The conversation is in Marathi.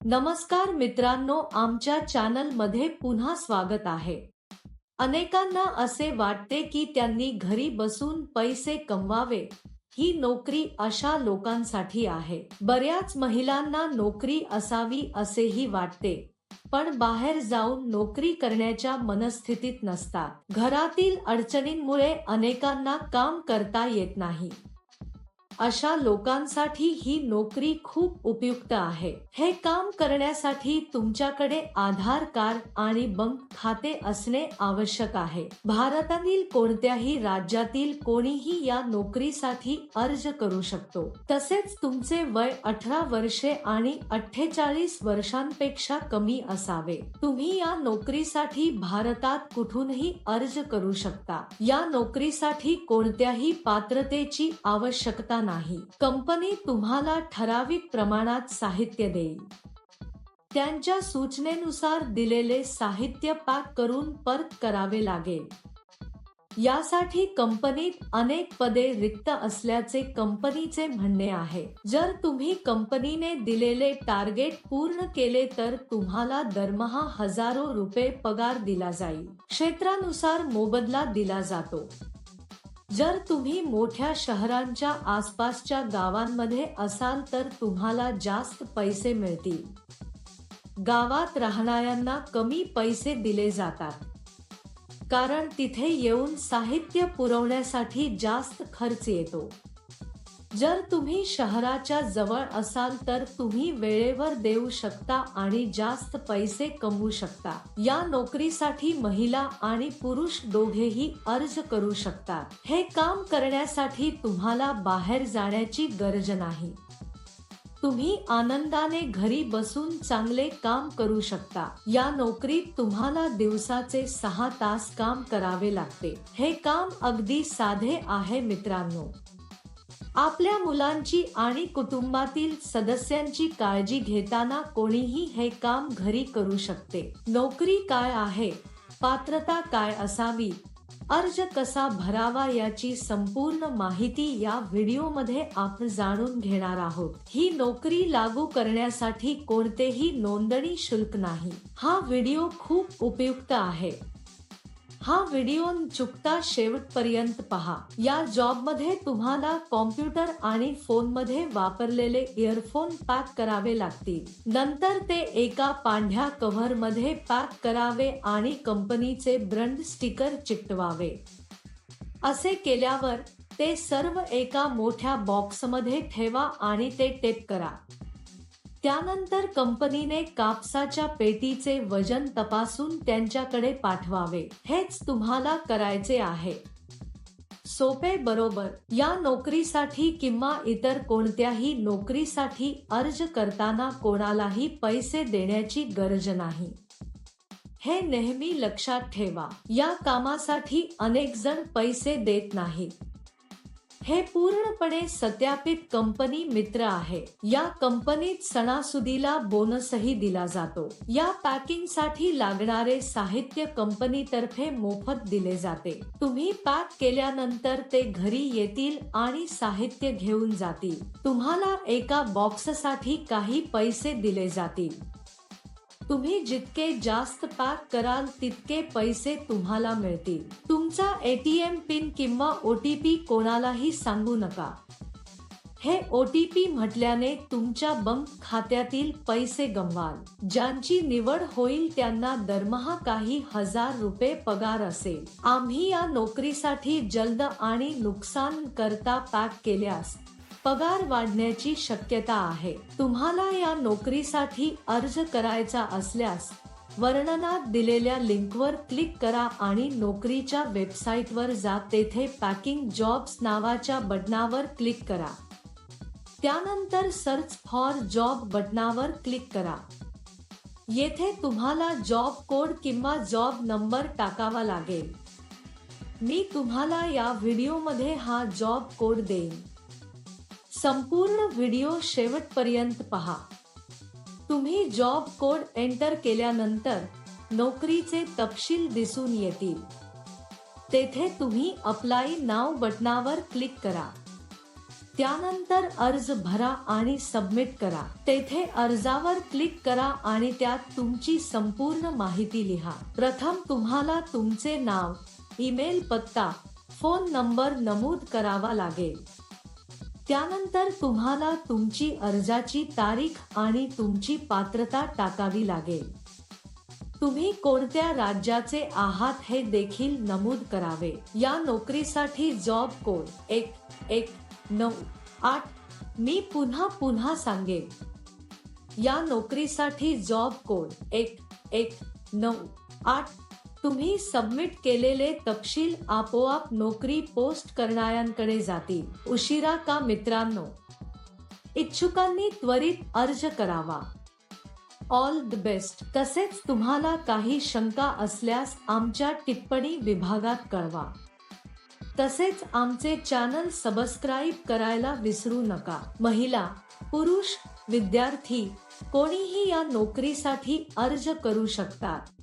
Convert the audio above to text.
नमस्कार मित्रांनो, आमच्या चॅनल मध्ये पुन्हा स्वागत आहे। अनेकांना असे वाटते की त्यांनी घरी बसून पैसे कमवावे। ही नोकरी अशा लोकांसाठी आहे। बऱ्याच महिलांना नोकरी असावी असेही वाटते, पण बाहेर जाऊन नोकरी करण्याच्या मनस्थितीत नसतात। घरातील अडचणींमुळे अनेकांना काम करता येत नाही। अशा लोकांसाठी ही नोकरी खूप उपयुक्त आहे। हे काम करण्यासाठी तुमच्याकडे आधार कार्ड आणि बँक खाते असणे आवश्यक आहे। भारतातील कोणत्याही राज्यातील कोणीही या नोकरीसाठी अर्ज करू शकतो। तसेच तुमचे वय 18 वर्षे आणि 48 वर्षांपेक्षा कमी असावे। तुम्ही या नोकरीसाठी भारतात कुठूनही अर्ज करू शकता। या नोकरीसाठी कोणत्याही पात्रतेची आवश्यकता नाही। कंपनी तुम्हाला ठराविक प्रमाणात साहित्य देईल। त्यांच्या सूचनेनुसार दिलेले साहित्य पॅक करून परत करावे लागेल। यासाठी कंपनीत अनेक पदे रिक्त असल्याचे कंपनीचे म्हणणे आहे। जर तुम्ही कंपनीने दिलेले टार्गेट पूर्ण केले तर तुम्हाला दरमहा हजारो रुपये पगार दिला जाईल। क्षेत्रानुसार मोबदला दिला जातो। जर तुम्ही मोठ्या शहरांच्या आसपासच्या गावांमध्ये असाल तर तुम्हाला जास्त पैसे मिळतील। गावात राहणाऱ्यांना कमी पैसे दिले जातात, कारण तिथे येऊन साहित्य पुरवण्यासाठी जास्त खर्च येतो। जर तुम्ही शहराच्या जवळ असाल तर तुम्ही वेळेवर देऊ शकता आणि जास्त पैसे कमवू शकता। या नोकरीसाठी महिला आणि पुरुष दोघेही अर्ज करू शकतात। हे काम करण्यासाठी तुम्हाला बाहेर जाण्याची गरज नाही। तुम्ही आनंदाने घरी बसून चांगले काम करू शकता। या नोकरीत तुम्हाला दिवसाचे 6 तास काम करावे लागते। हे काम अगदी साधे आहे मित्रांनो। आपल्या मुलांची आणि कुटुंबातील सदस्यांची काळजी घेताना कोणीही हे काम घरी करू शकते। नोकरी काय आहे, पात्रता काय असावी, अर्ज कसा भरावा याची संपूर्ण माहिती या व्हिडिओमध्ये आपण जाणून घेणार आहोत। ही नोकरी लागू करण्यासाठी कोणतेही नोंदणी शुल्क नाही। हा व्हिडिओ खूप उपयुक्त आहे। हा व्हिडिओ न चुकता शेवटपर्यंत पहा। या जॉबमध्ये तुम्हाला कॉम्प्युटर आणि फोनमध्ये वापरलेले इयरफोन पॅक करावे लागतील। नंतर ते एका पांढऱ्या कव्हरमध्ये पॅक करावे आणि कंपनीचे ब्रँड स्टिकर चिकटवावे। असे केल्यावर ते सर्व एका मोठ्या बॉक्समध्ये ठेवा आणि ते टेप करा। त्यानंतर कंपनीने कापसाच्या पेटीचे वजन तपासून त्यांच्याकडे पाठवावे। हेच तुम्हाला करायचे आहे। सोपे बरोबर? या नोकरीसाठी किंवा इतर कोणत्याही नोकरीसाठी अर्ज करताना कोणालाही पैसे देण्याची गरज नाही। हे नेहमी लक्षात ठेवा। या कामासाठी अनेक जण पैसे देत नाहीत। हे पूर्णपणे सत्यापित कंपनी मित्र आहे। या कंपनीत सणासुदीला बोनसही दिला जातो। या पॅकिंगसाठी लागणारे साहित्य कंपनीतर्फे मोफत दिले जाते। तुम्ही पॅक केल्यानंतर ते घरी येतील आणि साहित्य घेऊन जातील। तुम्हाला एका बॉक्ससाठी काही पैसे दिले जातील। तुम्ही जितके जास्त पॅक कराल तितके पैसे तुम्हाला मिळतील। तुमचा ATM पिन किंवा OTP कोणालाही सांगू नका। हे OTP म्हटल्याने तुमच्या बँक खात्यातील पैसे गमवाल। ज्यांची निवड होईल त्यांना दरमहा काही हजार रुपये पगार असेल। आम्ही या नोकरीसाठी जलद आणि नुकसान करता पॅक केल्यास पगार वाढण्याची शक्यता आहे। तुम्हाला या नोकरीसाठी अर्ज करायचा असल्यास वर्णनात दिलेल्या लिंकवर क्लिक करा आणि नोकरीच्या वेबसाईटवर जा। तेथे पॅकिंग जॉब्स नावाच्या बटणावर क्लिक करा। त्यानंतर सर्च फॉर जॉब बटणावर क्लिक करा। येथे तुम्हाला जॉब कोड किंवा जॉब नंबर टाकावा लागेल। मी तुम्हाला या व्हिडिओमध्ये हा जॉब कोड देईन। संपूर्ण व्हिडिओ शेवटपर्यंत पहा। तुम्ही जॉब कोड एंटर केल्यानंतर नोकरीचे तपशील दिसून येतील। तेथे तुम्ही अप्लाय नाव बटणावर क्लिक करा। त्यानंतर अर्ज भरा आणि सबमिट करा. तेथे अर्जावर क्लिक करा आणि त्यात तुमची संपूर्ण माहिती लिहा. प्रथम तुम्हाला तुमचे नाव, ईमेल पत्ता, फोन नंबर नमूद करावा लागेल. त्यानंतर तुम्हाला तुमची अर्जाची तारीख आणि तुमची पात्रता टाकावी लागेल. तुम्ही कोणत्या राज्याचे आहात हे देखील नमूद करावे. या नोकरीसाठी जॉब कोड 1198. मी पुन्हा सांगेन. या नोकरीसाठी जॉब कोड 1198. तुम्ही सबमिट केलेले तपशील आपोआप नोकरी पोस्ट करणाऱ्यांकडे जातील. उशिरा का मित्रांनो? इच्छुकांनी त्वरित अर्ज करावा. All the best. तसेच तुम्हाला काही शंका असल्यास आमच्या टिप्पणी विभागात कळवा. तसेच आमचे चॅनल सबस्क्राईब करायला विसरू नका. महिला, पुरुष, विद्यार्थी कोणीही या नोकरीसाठी अर्ज करू शकतात.